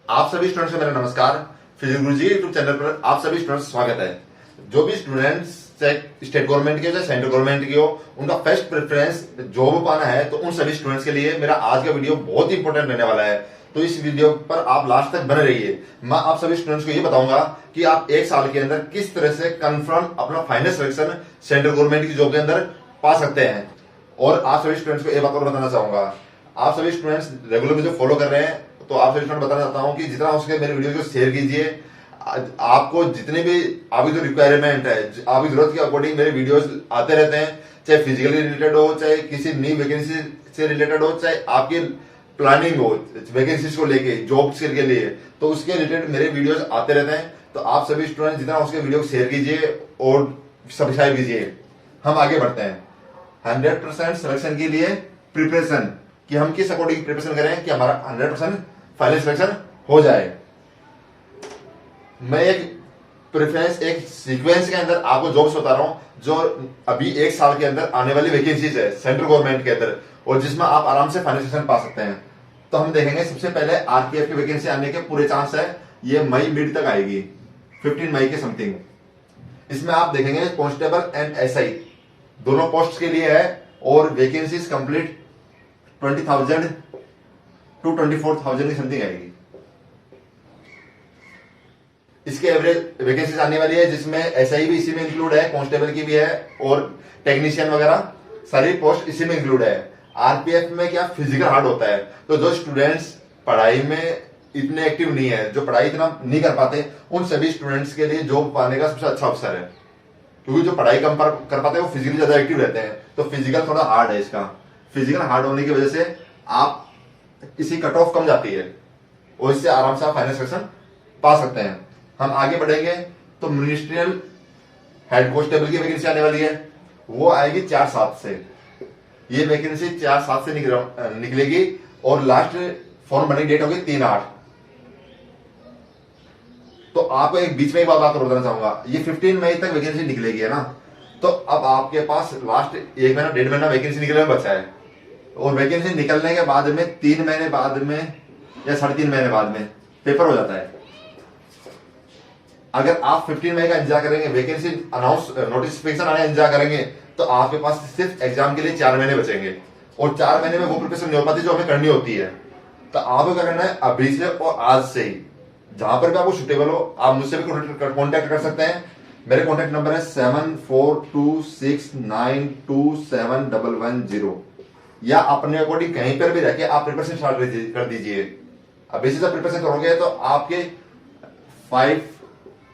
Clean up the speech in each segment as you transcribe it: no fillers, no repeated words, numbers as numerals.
आप सभी स्टूडेंट्स को मेरा नमस्कार। फिजिक्स गुरुजी यूट्यूब चैनल पर आप सभी स्टूडेंट्स स्वागत है। जो भी स्टूडेंट्स स्टेट गवर्नमेंट के हो चाहे सेंट्रल गवर्नमेंट की हो, उनका फर्स्ट प्रेफरेंस जॉब पाना है, तो उन सभी स्टूडेंट्स के लिए मेरा आज का वीडियो बहुत ही इंपॉर्टेंट रहने वाला है। तो इस वीडियो पर आप लास्ट तक बने रहिए। मैं आप सभी स्टूडेंट्स को ये बताऊंगा कि आप एक साल के अंदर किस तरह से कंफर्म अपना फाइनल सिलेक्शन सेंट्रल गवर्नमेंट की जॉब के अंदर पा सकते हैं। और आप सभी स्टूडेंट्स को एक बात और बताना चाहूंगा, आप सभी स्टूडेंट्स रेगुलर मुझे फॉलो कर रहे हैं, तो आप सभी स्टूडेंट बताना चाहता हूं कि जितना हो सके मेरे वीडियो को शेयर कीजिए। आपको जितने भी आपकी जो रिक्वायरमेंट है, आपकी जरूरत के अकॉर्डिंग मेरे वीडियोस आते रहते हैं, चाहे फिजिकली रिलेटेड हो, चाहे किसी नई वैकेंसी से रिलेटेड हो, चाहे आपकी प्लानिंग हो वैकेंसीज को लेके जॉब्स के लिए, तो उसके रिलेटेड मेरे वीडियोस आते रहते हैं। तो आप सभी स्टूडेंट जितना हो सके वीडियो को शेयर कीजिए और सब्सक्राइब कीजिए। हम आगे बढ़ते हैं 100% सिलेक्शन के लिए प्रिपरेशन, कि हम किस अकॉर्डिंग प्रिपरेशन करें कि हमारा 100% फाइनल सिलेक्शन हो जाए। मैं एक प्रेफरेंस, एक सीक्वेंस के अंदर आपको जॉब्स बता रहा हूं जो अभी एक साल के अंदर आने वाली वैकेंसीज है सेंट्रल गवर्नमेंट के अंदर, और जिसमें आप आराम से फाइनल सिलेक्शन पा सकते हैं। तो हम देखेंगे सबसे पहले आरपीएफ की वैकेंसी आने के पूरे चांस है, ये मई मिड तक आएगी, 15 मई के समथिंग। इसमें आप देखेंगे कांस्टेबल एंड एसआई दोनों पोस्ट के लिए है, और वैकेंसीज कंप्लीट 20,000 टू 24,000 की समथिंग आएगी। इसके एवरेज वैकेंसीज आने वाली है, जिसमें एसआई भी इसी में इंक्लूड है, कांस्टेबल की भी है, और टेक्नीशियन वगैरह सारी पोस्ट इसी में इंक्लूड है। आरपीएफ में क्या फिजिकल हार्ड होता है, तो जो स्टूडेंट्स पढ़ाई में इतने एक्टिव नहीं है, जो पढ़ाई इतना नहीं कर पाते, उन सभी स्टूडेंट्स के लिए जॉब पाने का सबसे अच्छा अवसर है। क्योंकि जो पढ़ाई कम कर पाते हैं वो फिजिकली ज्यादा एक्टिव रहते हैं, तो फिजिकल थोड़ा हार्ड है। इसका फिजिकल हार्ड होने की वजह से आप किसी कट ऑफ कम जाती है, और इससे आराम से आप फाइनल सिलेक्शन पा सकते हैं। हम आगे बढ़ेंगे तो मिनिस्ट्रियल हेड कांस्टेबल की वैकेंसी आने वाली है, वो आएगी 4/7 से। ये वैकेंसी 4/7 से निकलेगी, और लास्ट फॉर्म भरने की डेट होगी 3/8। तो आपको एक बीच में एक बात बताना चाहूंगा, ये 15 मई तक वैकेंसी निकलेगी, है ना। तो अब आपके पास लास्ट 1 महीना 1.5 महीना वैकेंसी निकलने में बचा है, और वैकेंसी निकलने के बाद में 3 महीने बाद में या 3.5 महीने बाद में पेपर हो जाता है। अगर आप 15 मई का इंतजार करेंगे, वैकेंसी अनाउंस नोटिफिकेशन आने इंतजार करेंगे, तो आपके पास सिर्फ एग्जाम के लिए 4 महीने बचेंगे, और 4 महीने में वो प्रिपरेशन नहीं हो पाती जो हमें करनी होती है। तो आपको क्या करना है, अभी से और आज से ही जहां पर भी आपको सुटेबल हो, आप मुझसे भी कॉन्टेक्ट कर सकते हैं। मेरे कॉन्टेक्ट नंबर है 7426927110, या अपने अकॉर्डिंग कहीं पर भी रह के आप प्रिपरेशन स्टार्ट कर दीजिए। अभी से जब प्रिपरेशन करोगे तो आपके 5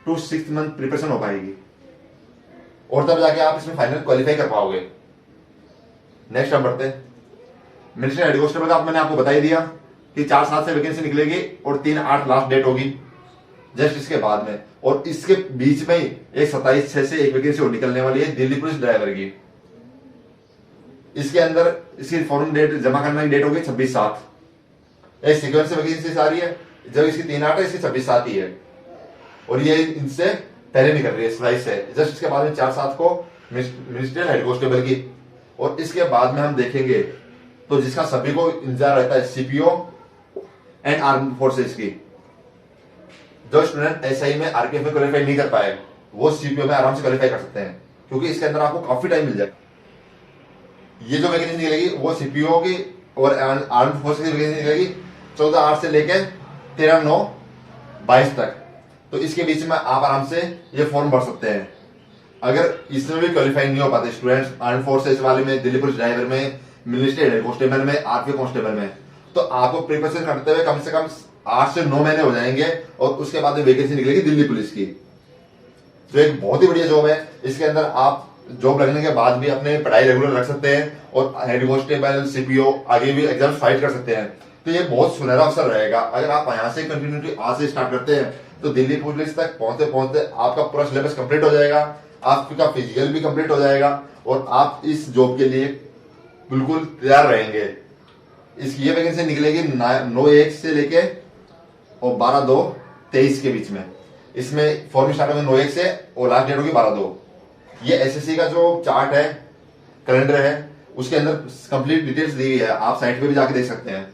to 6 मंथ प्रिपरेशन हो पाएगी, और तब जाके आप इसमें फाइनल क्वालिफाई कर पाओगे। नेक्स्ट हम बढ़ते हैं मिनिस्टर हेड कांस्टेबल का। मैंने आपको बता ही दिया कि 4/7 से वैकेंसी निकलेगी, और 3/8 लास्ट डेट होगी जस्ट इसके बाद में। और इसके बीच में ही एक 27/6 से एक वैकेंसी और निकलने वाली है दिल्ली पुलिस ड्राइवर की। इसके अंदर इसकी फॉर्म डेट जमा करने की डेट होगी 26/7। एक सीक्वेंस से वैकेंसी आ रही है, जब इसकी 3/8 है, इसकी 26/7 ही है, और ये इनसे पहले निकल रही है स्लाइस से। जस्ट इसके बाद में 4/7 को मिनिस्ट्रियल हेड कांस्टेबल की, और इसके बाद में हम देखेंगे तो जिसका सभी को इंतजार रहता है सीपीओ एंड आर्म फोर्सेस की। जो स्टूडेंट एसआई में आरपीएफ में क्वालिफाई नहीं कर पाए, वो सीपीओ में आराम से क्वालिफाई कर सकते हैं, क्योंकि इसके अंदर आपको काफी टाइम मिल जाएगा। ये जो वैकेंसी निकलेगी वो सीपीओ की और आर्म फोर्सेस की वैकेंसी निकलेगी 14/8 से लेकर 13/9/22 तक। तो इसके बीच में आप आराम से ये फॉर्म भर सकते हैं। अगर इसमें भी क्वालिफाई नहीं हो पाते स्टूडेंट्स, आर्म फोर्सेस वाले में, दिल्ली पुलिस ड्राइवर में, मिलिट्री हेड कांस्टेबल में, आरपीएफ कांस्टेबल में, तो आपको प्रिपरेशन करते हुए कम से कम 8 से 9 महीने हो जाएंगे, और उसके बाद वैकेंसी निकलेगी दिल्ली पुलिस की, जो एक बहुत ही बढ़िया जॉब है। इसके अंदर आप जॉब लगने के बाद भी अपने पढ़ाई रेगुलर रख सकते हैं, और हेड कांस्टेबल, सीपीओ आगे भी एग्जाम फाइट कर सकते हैं। तो ये बहुत सुनहरा अवसर रहेगा। अगर आप यहाँ से कंटिन्यूटी आज से स्टार्ट करते हैं, तो दिल्ली पुलिस तक पहुंचते पहुंचते आपका पूरा सिलेबस कंप्लीट हो जाएगा, आपका फिजिकल भी कंप्लीट हो जाएगा, और आप इस जॉब के लिए बिल्कुल तैयार रहेंगे। इसकी ये वैकेंसी निकलेगी 9/1 से लेके और 12/2/23 के बीच में। इसमें फॉर्म स्टार्ट होंगे 9/1 से, और लास्ट डेट होगी 12/2। ये एसएससी का जो चार्ट है, कैलेंडर है, उसके अंदर कंप्लीट डिटेल्स दी हुई है, आप साइट पे भी जाके देख सकते हैं।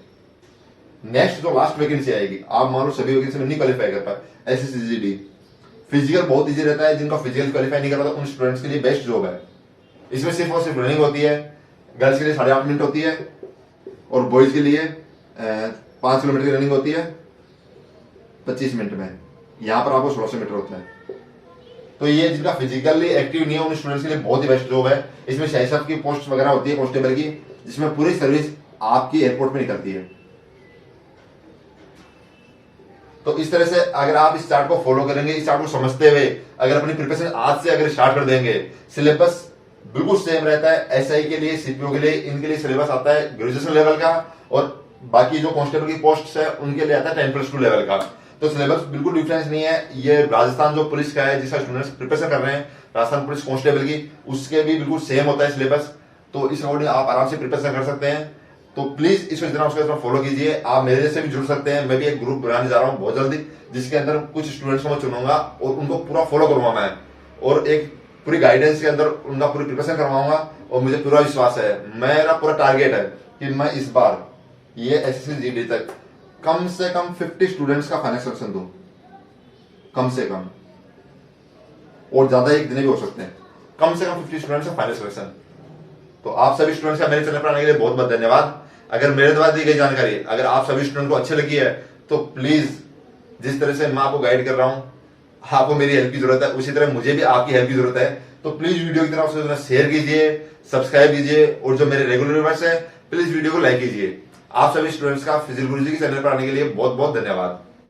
नेक्स्ट जो लास्ट वैकेंसी आएगी, आप मान लो सभी वैकेंसी में नहीं क्वालिफाई कर पाए, SSCGD फिजिकल बहुत इजी रहता है, जिनका फिजिकल क्वालिफाई नहीं कर पाता उन स्टूडेंट्स के लिए बेस्ट जॉब है। इसमें सिर्फ और सिर्फ रनिंग होती है, गर्ल्स के लिए 8.5 मिनट होती है और बॉयज के लिए 5 किलोमीटर की रनिंग होती है 25 मिनट में। यहाँ पर आपको 1600 मीटर होता है। तो ये जिनका फिजिकली एक्टिव नहीं है उन स्टूडेंट्स के लिए बहुत ही बेस्ट जॉब है। इसमें सीआईएसएफ की पोस्ट वगैरह होती है कांस्टेबल की, जिसमें पूरी सर्विस आपकी एयरपोर्ट में निकलती है। तो इस तरह से अगर आप इस चार्ट को फॉलो करेंगे, इस चार्ट को समझते हुए अगर अपनी प्रिपरेशन आज से अगर स्टार्ट कर देंगे, सिलेबस बिल्कुल सेम रहता है। एसआई के लिए, सीपीओ के लिए, इनके लिए सिलेबस आता है ग्रेजुएशन लेवल का, और बाकी जो कांस्टेबल की पोस्ट है उनके लिए आता है 10+2 लेवल का। तो सिलेबस बिल्कुल डिफरेंस नहीं है। ये राजस्थान जो पुलिस का है, जिसका स्टूडेंट्स प्रिपरेशन कर रहे हैं, राजस्थान पुलिस कांस्टेबल की, उसके भी बिल्कुल सेम होता है सिलेबस। तो इस अकॉर्डिंग आप आराम से प्रिपरेशन कर सकते हैं। तो प्लीज इसको जितना उसका फॉलो कीजिए। आप मेरे जैसे भी जुड़ सकते हैं। मैं भी एक ग्रुप बनाने जा रहा हूँ बहुत जल्दी, जिसके अंदर कुछ स्टूडेंट्स को मैं चुनूंगा और उनको पूरा फॉलो करूंगा मैं, और एक पूरी गाइडेंस के अंदर उनका पूरी प्रिपरेशन करवाऊंगा। और मुझे पूरा विश्वास है, मेरा पूरा टारगेट है कि मैं इस बार ये SSCGD तक कम से कम 50 स्टूडेंट्स का फाइनल सिलेक्शन दूं, कम से कम, और ज्यादा एक दिन भी हो सकते हैं। कम से कम 50 स्टूडेंट्स का फाइनल सिलेक्शन। तो आप सभी स्टूडेंट्स का मेरे चैनल पर आने के लिए बहुत बहुत धन्यवाद। अगर मेरे द्वारा दी गई जानकारी अगर आप सभी स्टूडेंट को अच्छी लगी है तो प्लीज, जिस तरह से मैं आपको गाइड कर रहा हूं, आपको मेरी हेल्प की जरूरत है, उसी तरह मुझे भी आपकी हेल्प की जरूरत है। तो प्लीज वीडियो की तरफ से शेयर कीजिए, सब्सक्राइब कीजिए, और जो मेरे रेगुलर व्यूअर्स है प्लीज वीडियो को लाइक कीजिए। आप सभी स्टूडेंट्स का फिजिकल गुरुजी के चैनल पर आने के लिए बहुत बहुत धन्यवाद।